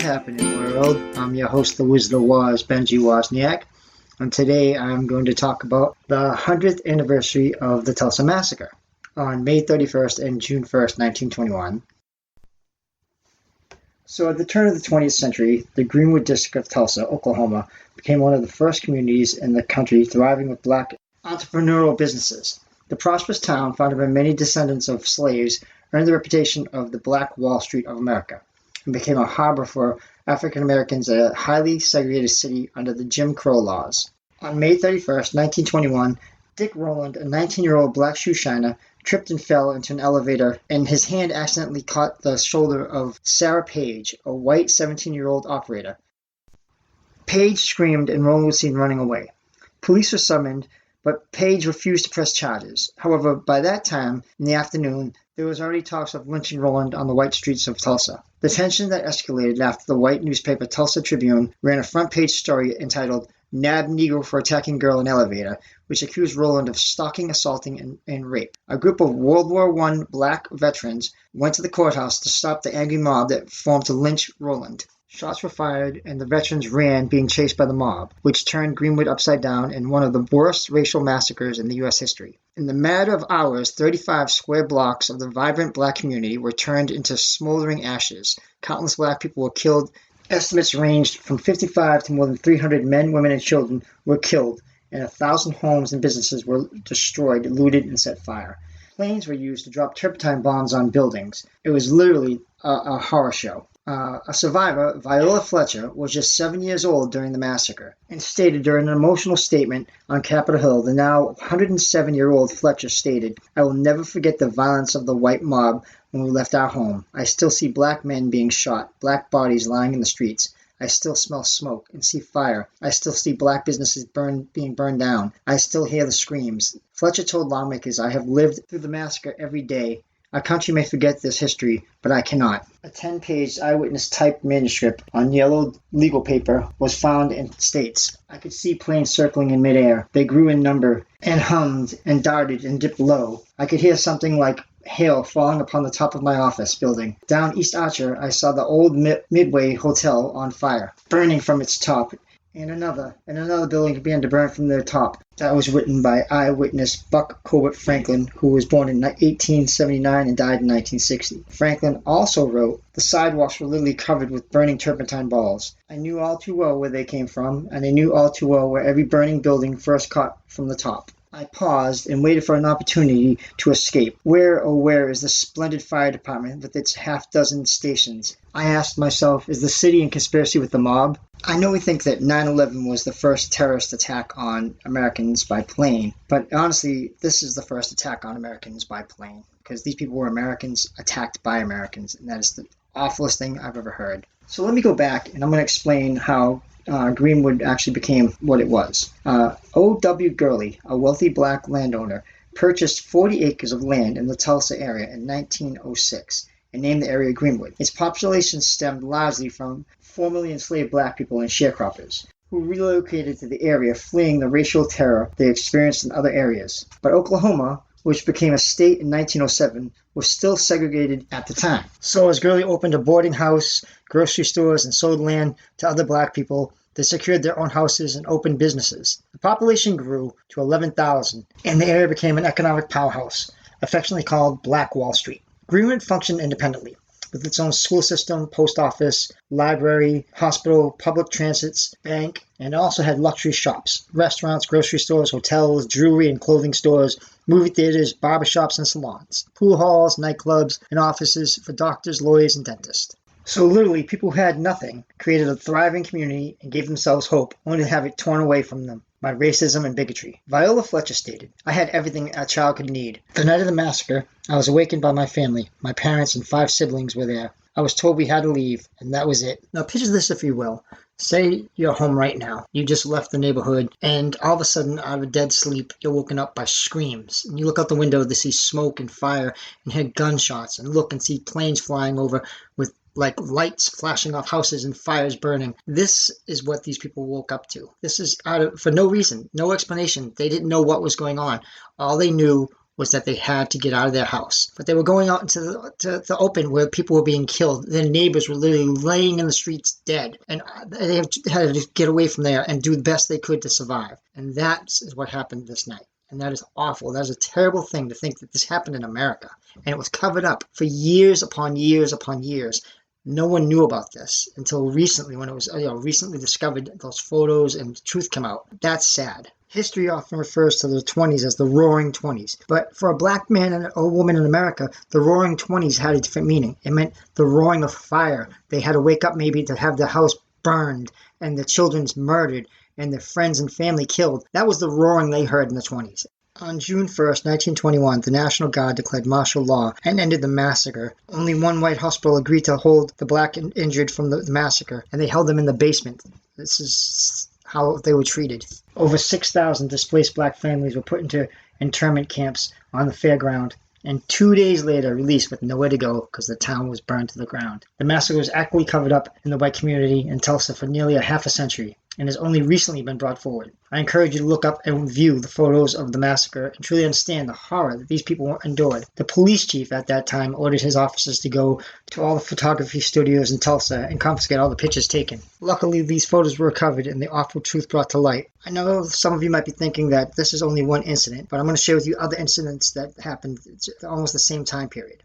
happening, world? I'm your host, the Wizard of Waz, Benji Wozniak, and today I'm going to talk about the 100th anniversary of the Tulsa Massacre on May 31st and June 1st, 1921. So at the turn of the 20th century, the Greenwood district of Tulsa, Oklahoma, became one of the first communities in the country thriving with black entrepreneurial businesses. The prosperous town, founded by many descendants of slaves, earned the reputation of the Black Wall Street of America, and became a harbor for African Americans, a highly segregated city under the Jim Crow laws. On May 31st, 1921, Dick Rowland, a 19-year-old black shoe shiner, tripped and fell into an elevator, and his hand accidentally caught the shoulder of Sarah Page, a white 17-year-old operator. Page screamed and Rowland was seen running away. Police were summoned, but Page refused to press charges. However, by that time, in the afternoon, there was already talks of lynching Rowland on the white streets of Tulsa. The tension that escalated after the white newspaper Tulsa Tribune ran a front-page story entitled "Nabbed Negro for Attacking Girl in Elevator," which accused Rowland of stalking, assaulting, and rape. A group of World War I black veterans went to the courthouse to stop the angry mob that formed to lynch Rowland. Shots were fired, and the veterans ran, being chased by the mob, which turned Greenwood upside down in one of the worst racial massacres in the U.S. history. In the matter of hours, 35 square blocks of the vibrant black community were turned into smoldering ashes. Countless black people were killed. Estimates ranged from 55 to more than 300 men, women, and children were killed, and 1,000 homes and businesses were destroyed, looted, and set fire. Planes were used to drop turpentine bombs on buildings. It was literally a horror show. A survivor, Viola Fletcher, was just 7 years old during the massacre, and stated during an emotional statement on Capitol Hill, the now 107-year-old Fletcher stated, "I will never forget the violence of the white mob when we left our home. I still see black men being shot, black bodies lying in the streets. I still smell smoke and see fire. I still see black businesses being burned down. I still hear the screams." Fletcher told lawmakers, "I have lived through the massacre every day. Our country may forget this history, but I cannot." A 10-page eyewitness-typed manuscript on yellow legal paper was found and states, "I could see planes circling in midair. They grew in number and hummed and darted and dipped low. I could hear something like hail falling upon the top of my office building. Down East Archer, I saw the old Midway Hotel on fire, burning from its top, and another building began to burn from their top." That was written by eyewitness Buck Colbert Franklin, who was born in 1879 and died in 1960. Franklin also wrote, "The sidewalks were literally covered with burning turpentine balls. I knew all too well where they came from, and I knew all too well where every burning building first caught from the top. I paused and waited for an opportunity to escape. Where is the splendid fire department with its half-dozen stations? I asked myself, is the city in conspiracy with the mob?" I know we think that 9/11 was the first terrorist attack on Americans by plane, but honestly, this is the first attack on Americans by plane, because these people were Americans attacked by Americans, and that is the awfulest thing I've ever heard. So let me go back, and I'm going to explain how Greenwood actually became what it was. O.W. Gurley, a wealthy black landowner, purchased 40 acres of land in the Tulsa area in 1906 and named the area Greenwood. Its population stemmed largely from formerly enslaved black people and sharecroppers, who relocated to the area fleeing the racial terror they experienced in other areas. But Oklahoma, which became a state in 1907, was still segregated at the time. So as Gurley opened a boarding house, grocery stores, and sold land to other black people, they secured their own houses and opened businesses. The population grew to 11,000, and the area became an economic powerhouse, affectionately called Black Wall Street. Greenwood functioned independently, with its own school system, post office, library, hospital, public transits, bank, and also had luxury shops, restaurants, grocery stores, hotels, jewelry and clothing stores, movie theaters, barbershops and salons, pool halls, nightclubs, and offices for doctors, lawyers, and dentists. So literally, people who had nothing created a thriving community and gave themselves hope, only to have it torn away from them by racism and bigotry. Viola Fletcher stated, "I had everything a child could need. The night of the massacre, I was awakened by my family. My parents and 5 siblings were there. I was told we had to leave, and that was it." Now picture this, if you will. Say you're home right now. You just left the neighborhood, and all of a sudden, out of a dead sleep, you're woken up by screams. And you look out the window to see smoke and fire and hear gunshots, and look and see planes flying over with like lights flashing off houses and fires burning. This is what these people woke up to. This is for no reason, no explanation. They didn't know what was going on. All they knew was that they had to get out of their house. But they were going out into the open where people were being killed. Their neighbors were literally laying in the streets dead. And they had to get away from there and do the best they could to survive. And that is what happened this night. And that is awful. That is a terrible thing to think that this happened in America. And it was covered up for years upon years upon years. No one knew about this until recently, when it was recently discovered, those photos and the truth came out. That's sad. History often refers to the 20s as the Roaring 20s. But for a black man and a woman in America, the Roaring 20s had a different meaning. It meant the roaring of fire. They had to wake up maybe to have their house burned and the children's murdered and their friends and family killed. That was the roaring they heard in the 20s. On June 1st, 1921, the National Guard declared martial law and ended the massacre. Only one white hospital agreed to hold the black injured from the massacre, and they held them in the basement. This is how they were treated. Over 6,000 displaced black families were put into internment camps on the fairground, and 2 days later released with nowhere to go because the town was burned to the ground. The massacre was actively covered up in the white community in Tulsa for nearly a half a century, and has only recently been brought forward. I encourage you to look up and view the photos of the massacre and truly understand the horror that these people endured. The police chief at that time ordered his officers to go to all the photography studios in Tulsa and confiscate all the pictures taken. Luckily, these photos were recovered and the awful truth brought to light. I know some of you might be thinking that this is only one incident, but I'm going to share with you other incidents that happened at almost the same time period.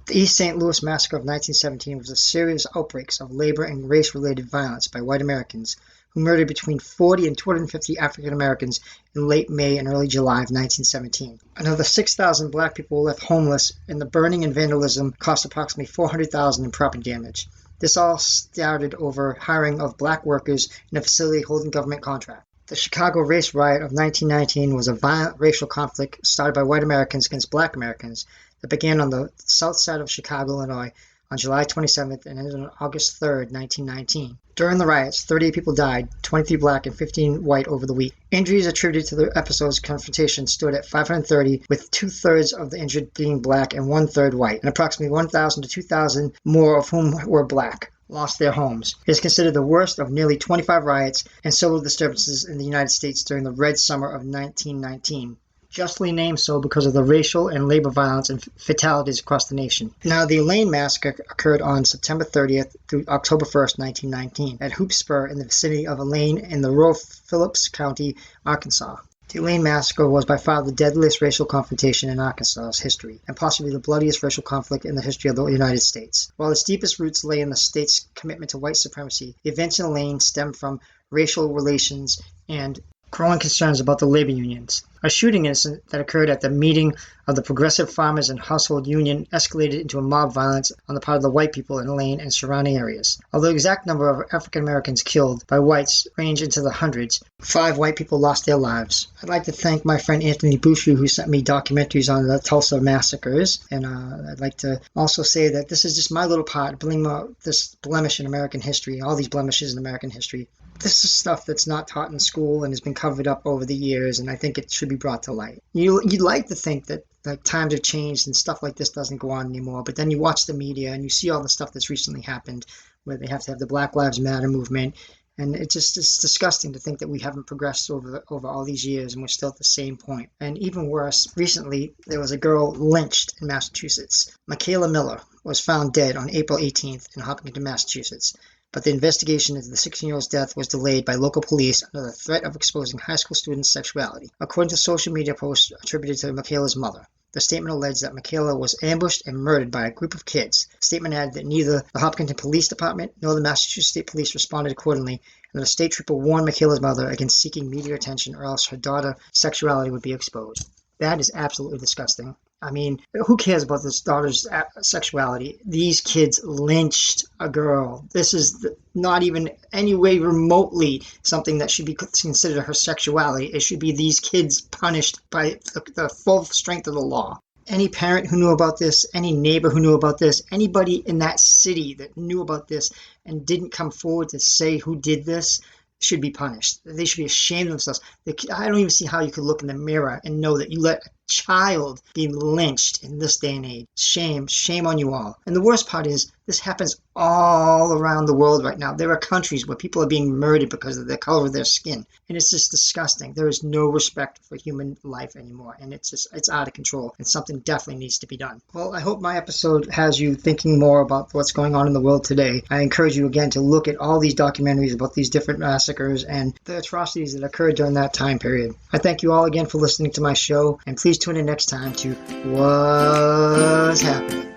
The East St. Louis Massacre of 1917 was a series of outbreaks of labor and race-related violence by white Americans who murdered between 40 and 250 African Americans in late May and early July of 1917. Another 6,000 black people were left homeless, and the burning and vandalism cost approximately $400,000 in property damage. This all started over hiring of black workers in a facility holding government contract. The Chicago Race Riot of 1919 was a violent racial conflict started by white Americans against black Americans that began on the south side of Chicago, Illinois, on July 27th and ended on August 3rd, 1919. During the riots, 38 people died, 23 black and 15 white over the week. Injuries attributed to the episode's confrontation stood at 530, with 2/3 of the injured being black and 1/3 white, and approximately 1,000 to 2,000 more of whom were black lost their homes. It is considered the worst of nearly 25 riots and civil disturbances in the United States during the Red Summer of 1919. Justly named so because of the racial and labor violence and fatalities across the nation. Now, the Elaine Massacre occurred on September 30th through October 1st, 1919, at Hoop Spur in the vicinity of Elaine in the rural Phillips County, Arkansas. The Elaine Massacre was by far the deadliest racial confrontation in Arkansas's history, and possibly the bloodiest racial conflict in the history of the United States. While its deepest roots lay in the state's commitment to white supremacy, the events in Elaine stemmed from racial relations and growing concerns about the labor unions. A shooting incident that occurred at the meeting of the Progressive Farmers and Household Union escalated into a mob violence on the part of the white people in Elaine and surrounding areas. Although the exact number of African Americans killed by whites range into the hundreds, 5 white people lost their lives. I'd like to thank my friend Anthony Boucher, who sent me documentaries on the Tulsa massacres, and I'd like to also say that this is just my little part, bringing out this blemish in American history, all these blemishes in American history. This is stuff that's not taught in school and has been covered up over the years, and I think it should be brought to light. You'd like to think that times have changed and stuff like this doesn't go on anymore, but then you watch the media and you see all the stuff that's recently happened, where they have to have the Black Lives Matter movement, and it's disgusting to think that we haven't progressed over all these years and we're still at the same point. And even worse, recently there was a girl lynched in Massachusetts. Mikayla Miller was found dead on April 18th in Hopkinton, Massachusetts. But the investigation into the 16-year-old's death was delayed by local police under the threat of exposing high school students' sexuality, according to social media posts attributed to Mikayla's mother. The statement alleged that Mikayla was ambushed and murdered by a group of kids. The statement added that neither the Hopkinton Police Department nor the Massachusetts State Police responded accordingly, and that a state trooper warned Mikayla's mother against seeking media attention or else her daughter's sexuality would be exposed. That is absolutely disgusting. I mean, who cares about this daughter's sexuality? These kids lynched a girl. This is not even any way remotely something that should be considered her sexuality. It should be these kids punished by the full strength of the law. Any parent who knew about this, any neighbor who knew about this, anybody in that city that knew about this and didn't come forward to say who did this should be punished. They should be ashamed of themselves. I don't even see how you could look in the mirror and know that you let a child being lynched in this day and age. Shame on you all. And the worst part is, this happens all around the world right now. There are countries where people are being murdered because of the color of their skin. And it's just disgusting. There is no respect for human life anymore. And it's out of control. And something definitely needs to be done. Well, I hope my episode has you thinking more about what's going on in the world today. I encourage you again to look at all these documentaries about these different massacres and the atrocities that occurred during that time period. I thank you all again for listening to my show. And please tune in next time to What's Happening.